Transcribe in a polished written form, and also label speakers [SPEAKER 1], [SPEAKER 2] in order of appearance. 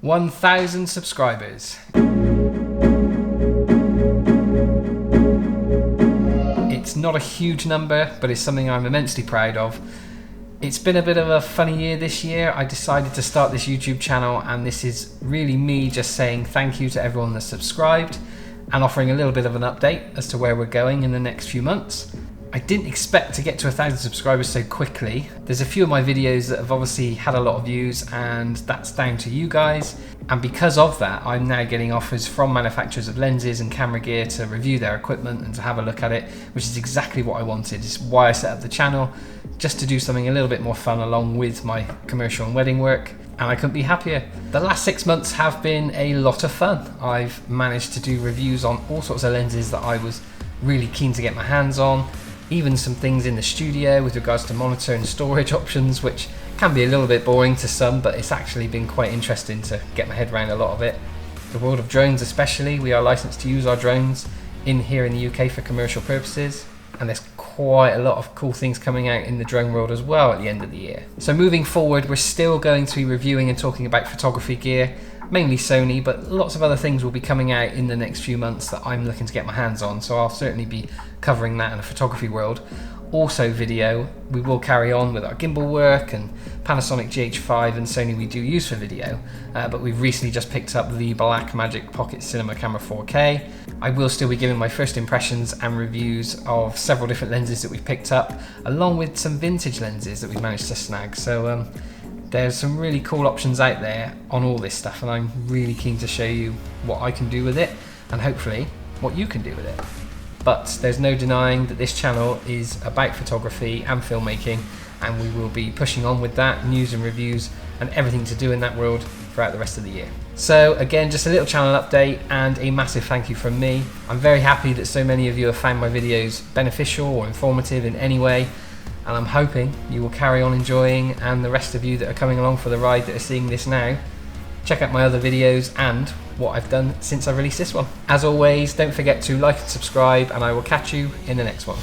[SPEAKER 1] 1,000 subscribers. It's not a huge number, but it's something I'm immensely proud of. It's been a bit of a funny year this year. I decided to start this YouTube channel, and this is really me just saying thank you to everyone that's subscribed and offering a little bit of an update as to where we're going in the next few months. I didn't expect to get to 1,000 subscribers so quickly. There's a few of my videos that have obviously had a lot of views, and that's down to you guys. And because of that, I'm now getting offers from manufacturers of lenses and camera gear to review their equipment and to have a look at it, which is exactly what I wanted. It's why I set up the channel, just to do something a little bit more fun along with my commercial and wedding work. And I couldn't be happier. The last 6 months have been a lot of fun. I've managed to do reviews on all sorts of lenses that I was really keen to get my hands on. Even some things in the studio with regards to monitor and storage options, which can be a little bit boring to some, but it's actually been quite interesting to get my head around a lot of it. The world of drones especially, we are licensed to use our drones here in the UK for commercial purposes, and there's quite a lot of cool things coming out in the drone world as well at the end of the year. So moving forward, we're still going to be reviewing and talking about photography gear, mainly Sony, but lots of other things will be coming out in the next few months that I'm looking to get my hands on, so I'll certainly be covering that in the photography world. Also video, we will carry on with our gimbal work, and Panasonic GH5 and Sony we do use for video, but we've recently just picked up the Blackmagic Pocket Cinema Camera 4K. I will still be giving my first impressions and reviews of several different lenses that we've picked up, along with some vintage lenses that we've managed to snag. So there's some really cool options out there on all this stuff, and I'm really keen to show you what I can do with it, and hopefully what you can do with it. But there's no denying that this channel is about photography and filmmaking, and we will be pushing on with that, news and reviews and everything to do in that world throughout the rest of the year. So again, just a little channel update and a massive thank you from me. I'm very happy that so many of you have found my videos beneficial or informative in any way, and I'm hoping you will carry on enjoying, and the rest of you that are coming along for the ride that are seeing this now, check out my other videos and what I've done since I released this one. As always, don't forget to like and subscribe, and I will catch you in the next one.